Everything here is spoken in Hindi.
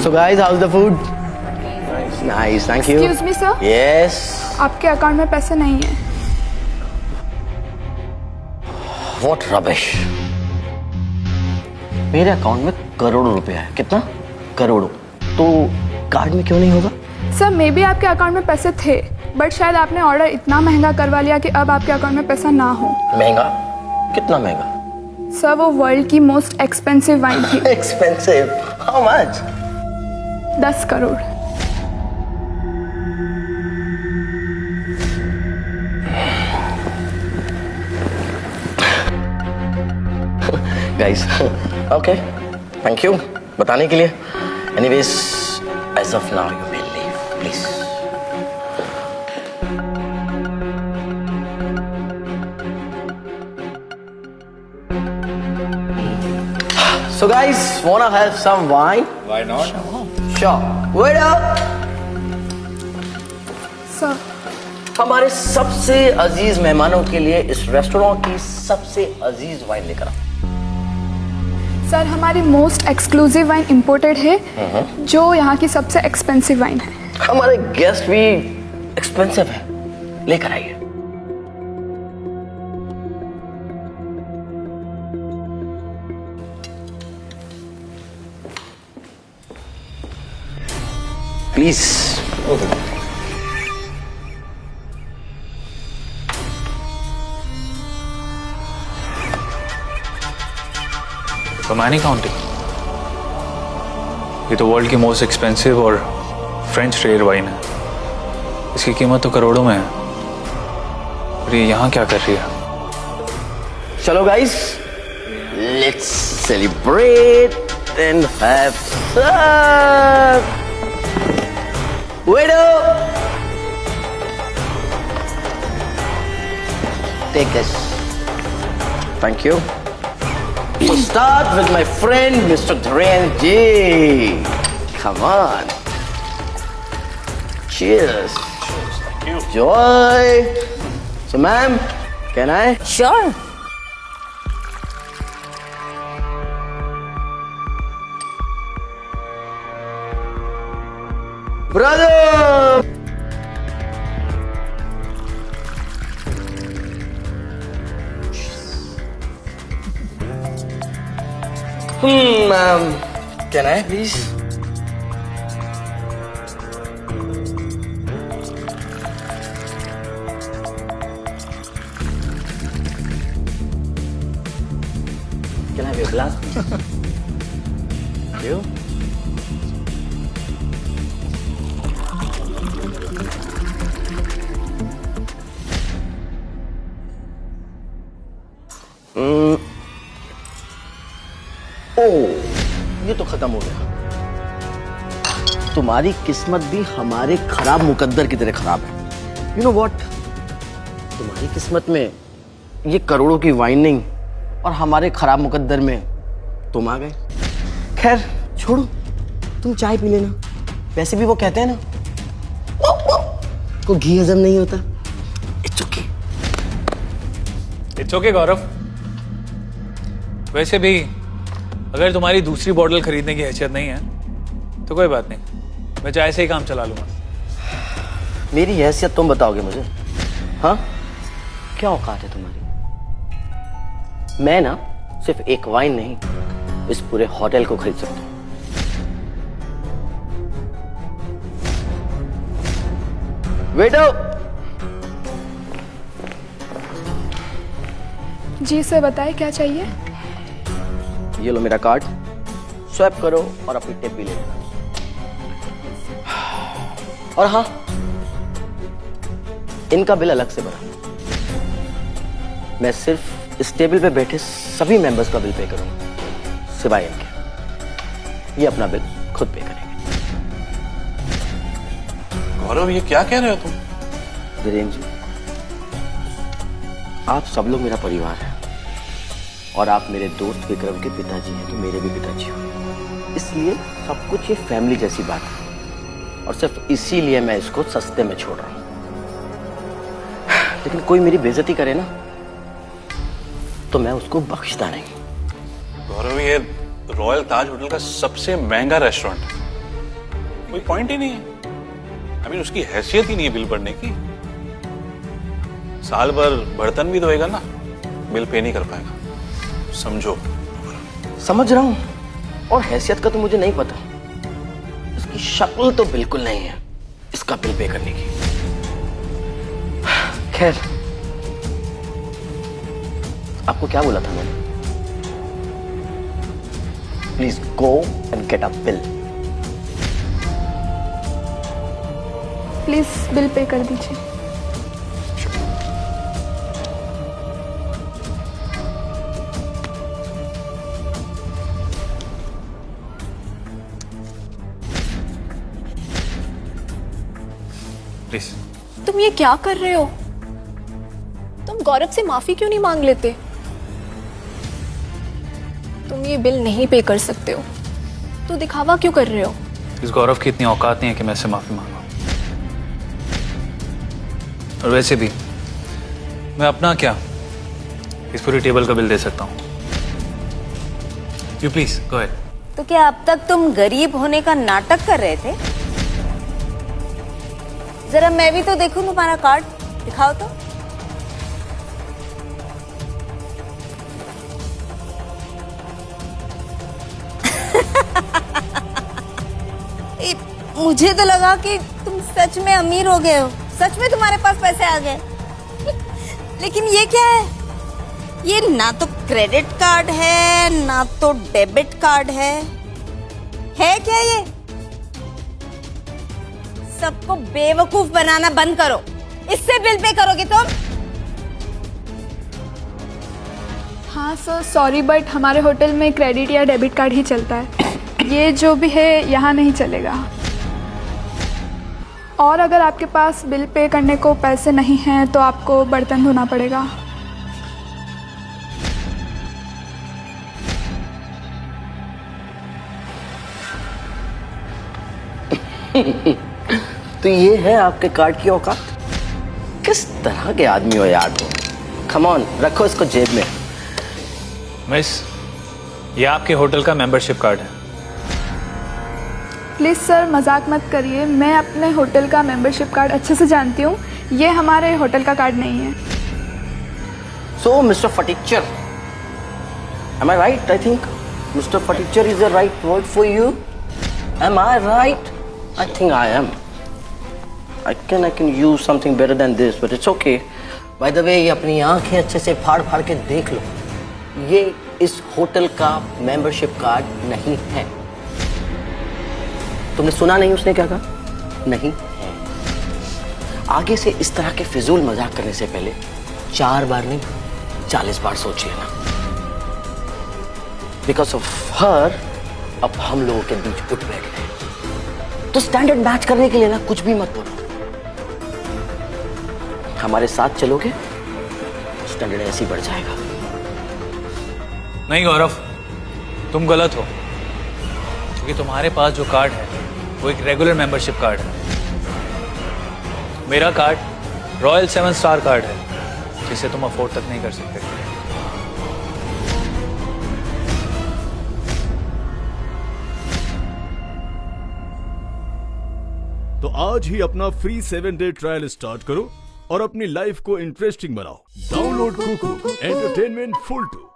So guys, how's the food? Nice, thank you. Excuse me, sir. Yes. आपके अकाउंट में पैसे नहीं है। What rubbish. मेरे अकाउंट में करोड़ों रुपया है। कितना? करोड़ों। तो कार्ड में क्यों नहीं होगा? सर मे बी आपके अकाउंट में पैसे थे, बट शायद आपने ऑर्डर इतना महंगा करवा लिया कि अब आपके अकाउंट में पैसा ना हो। महंगा? कितना महंगा? सर वो वर्ल्ड की मोस्ट एक्सपेंसिव वाइन थी। Expensive. How much? 10 crore. Guys, okay. Thank you. बताने के लिए. Anyways, as of now, you may leave, please. So guys, wanna have some wine? Why not? Sure. Wait up. Sir हमारे सबसे अजीज मेहमानों के लिए इस रेस्टोरेंट की सबसे अजीज वाइन लेकर आओ। सर हमारी मोस्ट एक्सक्लूसिव वाइन इंपोर्टेड है, जो यहाँ की सबसे एक्सपेंसिव वाइन है। हमारे गेस्ट भी एक्सपेंसिव है, लेकर आइए। प्लीज। रोमानी काउंटी, ये तो वर्ल्ड की मोस्ट एक्सपेंसिव और फ्रेंच रेयर वाइन है। इसकी कीमत तो करोड़ों में है, और ये यहाँ क्या कर रही है? चलो guys, let's celebrate and have some. Waiter, take this. Thank you. So start with my friend Mr. Dharen Ji. Come on. Cheers. Thank you. Joy. So ma'am, can I? Sure. Brother! Can I please? Can I have your glass, please? Thank you. ये तो खत्म हो गया। तुम्हारी किस्मत भी हमारे खराब मुकद्दर की तरह खराब है। You know what? तुम्हारी किस्मत में ये करोड़ों की वाइन नहीं, और हमारे खराब मुकद्दर में तुम आ गए। खैर छोड़ो, तुम चाय पी लेना। वैसे भी वो कहते हैं ना, को घी हजम नहीं होता। It's okay. It's okay गौरव। वैसे भी अगर तुम्हारी दूसरी बॉटल खरीदने की हैसियत नहीं है तो कोई बात नहीं, मैं चाय से ही काम चला लूंगा। मेरी हैसियत तुम बताओगे मुझे? हाँ, क्या औकात है तुम्हारी? मैं ना सिर्फ एक वाइन नहीं, इस पूरे होटल को खरीद सकता हूँ। वेटर! जी सर बताइए क्या चाहिए? ये लो मेरा कार्ड, स्वैप करो और अपनी टिप भी ले लेना। और हाँ, इनका बिल अलग से भरा। मैं सिर्फ इस टेबल पे बैठे सभी मेंबर्स का बिल पे करूंगा, सिवाय इनके। ये अपना बिल खुद पे करेंगे। गौरव, ये क्या कह रहे हो तुम? धीरेन जी, आप सब लोग मेरा परिवार है, और आप मेरे दोस्त विक्रम के पिताजी हैं तो मेरे भी पिताजी हो। इसलिए सब कुछ ये फैमिली जैसी बात है, और सिर्फ इसीलिए मैं इसको सस्ते में छोड़ रहा हूं। लेकिन कोई मेरी बेइज्जती करे ना, तो मैं उसको बख्शता नहीं। गौरव, ये रॉयल ताज होटल का सबसे महंगा रेस्टोरेंट है, कोई पॉइंट ही नहीं है। I mean, उसकी हैसियत ही नहीं है बिल भरने की। साल भर बर्तन भी धोएगा ना, बिल पे नहीं कर पाएगा। समझो। समझ रहा हूं, और हैसियत का तो मुझे नहीं पता। इसकी शक्ल तो बिल्कुल नहीं है इसका बिल पे करने की। खैर, आपको क्या बोला था मैंने? Please go and get a bill. Please bill pay कर दीजिए। प्लीज। तुम ये क्या कर रहे हो? तुम गौरव से माफी क्यों नहीं मांग लेते? तुम ये बिल नहीं पे कर सकते हो, तो दिखावा क्यों कर रहे हो? इस गौरव की इतनी औकात नहीं है कि मैं इससे माफी मांगूं। और वैसे भी मैं अपना क्या इस पूरी टेबल का बिल दे सकता हूँ। You please go ahead. तो क्या अब तक तुम गरीब होने का नाटक कर रहे थे? जरा मैं भी तो देखूं तुम्हारा कार्ड, दिखाओ तो। मुझे तो लगा कि तुम सच में अमीर हो गए हो, सच में तुम्हारे पास पैसे आ गए। लेकिन ये क्या है? ये ना तो क्रेडिट कार्ड है ना तो डेबिट कार्ड है क्या ये? सबको बेवकूफ बनाना बंद करो। इससे बिल पे करोगे तुम? हाँ सर, सॉरी बट हमारे होटल में क्रेडिट या डेबिट कार्ड ही चलता है। ये जो भी है यहाँ नहीं चलेगा। और अगर आपके पास बिल पे करने को पैसे नहीं हैं तो आपको बर्तन धोना पड़ेगा। तो ये है आपके कार्ड की औकात? किस तरह के आदमी हो यार तुम? कम ऑन, रखो इसको जेब में। मिस, ये आपके होटल का मेंबरशिप कार्ड है। प्लीज़ सर मजाक मत करिए, मैं अपने होटल का मेंबरशिप कार्ड अच्छे से जानती हूँ। ये हमारे होटल का कार्ड नहीं है। So, Mr. Furniture, am I right? I think Mr. Furniture is the right word for you. Am I right? I think I am. I can use something better than this, but it's okay. By the way, ये अपनी आंखें अच्छे से फाड़ फाड़ के देख लो। ये इस होटल का मेंबरशिप कार्ड नहीं है। तुमने सुना नहीं उसने क्या कहा? नहीं है। आगे से इस तरह के फिजूल मजाक करने से पहले 4 बार नहीं 40 बार सोच लेना। बिकॉज ऑफ हर अब हम लोगों के बीच उठ बैठ गए। तो स्टैंडर्ड मैच करने के लिए ना कुछ भी मत बोलो। हमारे साथ चलोगे, स्टैंडर्ड ऐसे ही बढ़ जाएगा। नहीं गौरव, तुम गलत हो, क्योंकि तुम्हारे पास जो कार्ड है वो एक रेगुलर मेंबरशिप कार्ड है। मेरा कार्ड रॉयल 7 स्टार कार्ड है, जिसे तुम अफोर्ड तक नहीं कर सकते। तो आज ही अपना फ्री 7-डे ट्रायल स्टार्ट करो और अपनी लाइफ को इंटरेस्टिंग बनाओ। Download Kuku entertainment full 2।